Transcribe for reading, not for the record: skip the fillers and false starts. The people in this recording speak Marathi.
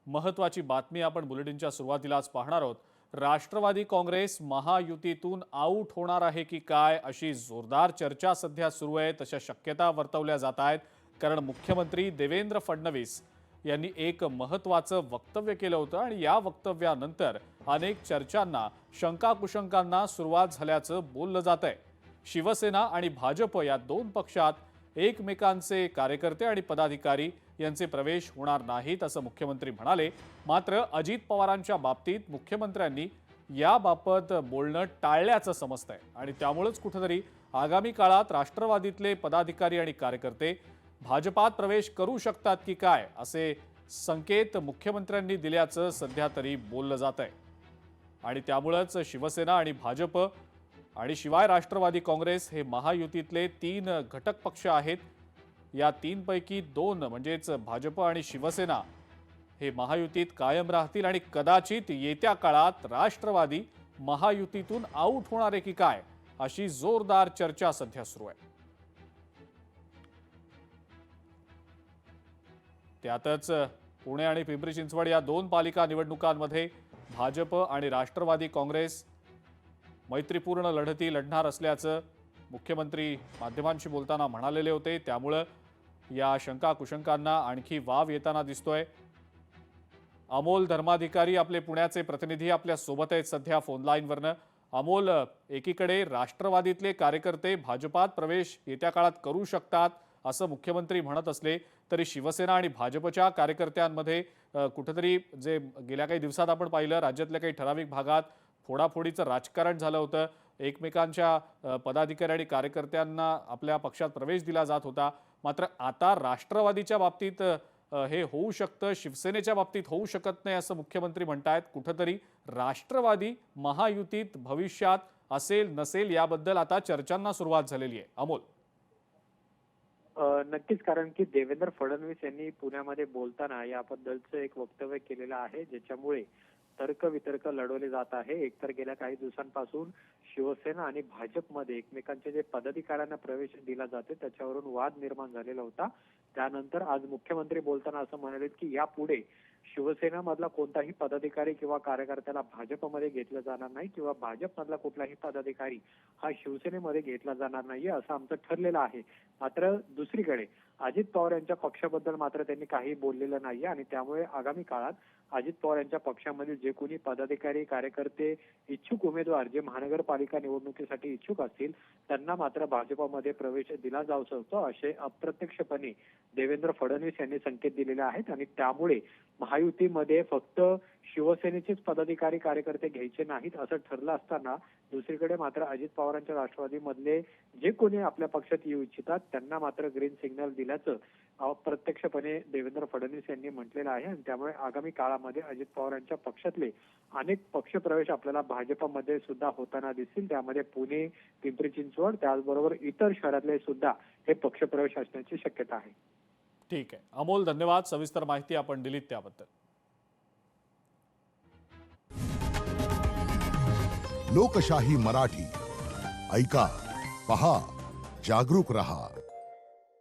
महत्त्वाची बातमी आपण बुलेटिनच्या सुरुवातीलाच पाहणार आहोत। राष्ट्रवादी काँग्रेस महायुतीतून आउट होणार आहे की काय अशी जोरदार चर्चा सध्या सुरू आहे। तशा शक्यता वर्तवल्या जात आहेत, कारण मुख्यमंत्री देवेंद्र फडणवीस यांनी एक महत्त्वाचं वक्तव्य केलं होतं आणि या वक्तव्यानंतर अनेक चर्चांना, शंका-कुशंकांना सुरुवात झाल्याचं बोललं जात आहे। शिवसेना आणि भाजप या दोन पक्षात एकमेकांचे कार्यकर्ते आणि पदाधिकारी यांचे प्रवेश होणार नाहीत असं मुख्यमंत्री म्हणाले। मात्र अजित पवारांच्या बाबतीत मुख्यमंत्र्यांनी याबाबत बोलणं टाळल्याचं समजतंय आणि त्यामुळेच कुठेतरी आगामी काळात राष्ट्रवादीतले पदाधिकारी आणि कार्यकर्ते भाजपात प्रवेश करू शकतात की काय असे संकेत मुख्यमंत्र्यांनी दिल्याचं सध्या तरी बोललं जात आहे। आणि त्यामुळेच शिवसेना आणि भाजप आणि शिवाय राष्ट्रवादी काँग्रेस हे महायुतीतले तीन घटक पक्ष आहेत। या तीनपैकी दोन म्हणजेच भाजप आणि शिवसेना हे महायुतीत कायम राहतील आणि कदाचित येत्या काळात राष्ट्रवादी महायुतीतून आउट होणार आहे की काय अशी जोरदार चर्चा सध्या सुरू आहे। त्यातच पुणे आणि पिंपरी चिंचवड या दोन पालिका निवडणुकांमध्ये भाजप आणि राष्ट्रवादी काँग्रेस मैत्रीपूर्ण लढती लढणार असल्याचं मुख्यमंत्री माध्यमांशी बोलताना म्हणालेले होते। त्यामुळे या शंका कुशंकांना आणखी वाव येताना दिसतोय। अमोल धर्माधिकारी आपले पुण्याचे प्रतिनिधी आपल्या सोबत आहेत सध्या फोन लाईनवरनं। अमोल, एकीकडे राष्ट्रवादीतले कार्यकर्ते भाजपात प्रवेश येत्या काळात करू शकतात असं मुख्यमंत्री म्हणत असले तरी शिवसेना आणि भाजपच्या कार्यकर्त्यांमध्ये कुठेतरी जे गेल्या काही दिवसात आपण पाहिलं, राज्यातल्या काही ठराविक भागात फोडाफोडीचं राजकारण झालं होतं। एकमेकांच्या पदाधिकारी आणि कार्यकर्त्यांना आपल्या पक्षात प्रवेश दिला जात होता। मात्र आता राष्ट्रवादीच्या बाबतीत हे होऊ शकतं, शिवसेनेच्या बाबतीत होऊ शकत नाही असं मुख्यमंत्री म्हणतायत। कुठेतरी राष्ट्रवादी महायुतीत भविष्यात असेल नसेल याबद्दल आता चर्चांना सुरुवात झालेली आहे। अमोल, नक्कीच, कारण की देवेंद्र फडणवीस यांनी पुण्यामध्ये बोलताना याबद्दलचं एक वक्तव्य केलेलं आहे, ज्याच्यामुळे तर्क वितर्क लढवले जात आहे। एकतर गेल्या काही दिवसांपासून शिवसेना आणि भाजपमध्ये एकमेकांचे जे पदाधिकाऱ्यांना प्रवेश दिला जाते त्याच्यावरून वाद निर्माण झालेला होता। त्यानंतर आज मुख्यमंत्री बोलताना असं म्हणाले की यापुढे शिवसेना मधला कोणताही पदाधिकारी किंवा कार्यकर्त्याला भाजपमध्ये घेतलं जाणार नाही किंवा भाजपमधला कुठलाही पदाधिकारी हा शिवसेनेमध्ये घेतला जाणार नाहीये असं आमचं ठरलेलं आहे। मात्र दुसरीकडे अजित पवार यांच्या पक्षाबद्दल मात्र त्यांनी काही बोललेलं नाहीये आणि त्यामुळे आगामी काळात अजित पवार यांच्या पक्षामधील जे कोणी पदाधिकारी, कार्यकर्ते, इच्छुक उमेदवार जे महानगरपालिका निवडणुकीसाठी इच्छुक असतील त्यांना मात्र भाजपमध्ये प्रवेश दिला जाऊ शकतो असे अप्रत्यक्षपणे देवेंद्र फडणवीस यांनी संकेत दिलेले आहेत। आणि त्यामुळे महायुतीमध्ये फक्त शिवसेनेचेच पदाधिकारी कार्यकर्ते घ्यायचे नाहीत असं ठरलं असताना दुसरीकडे मात्र अजित पवारांच्या राष्ट्रवादीमधले जे कोणी आपल्या पक्षात येऊ इच्छितात त्यांना मात्र ग्रीन सिग्नल दिल्याचं अप्रत्यक्षपणे देवेंद्र फडणवीस यांनी म्हटलेलं आहे। आणि त्यामुळे आगामी काळामध्ये अजित पवारांच्या पक्षातले अनेक पक्षप्रवेश आपल्याला भाजपमध्ये सुद्धा होताना दिसतील। त्यामध्ये पुणे, पिंपरी चिंचवड त्याचबरोबर इतर शहरातले सुद्धा हे पक्षप्रवेश असण्याची शक्यता आहे। ठीक आहे अमोल, धन्यवाद। सविस्तर माहिती आपण दिलीत त्याबद्दल। लोकशाही मराठी ऐका, पहा, जागरूक रहा।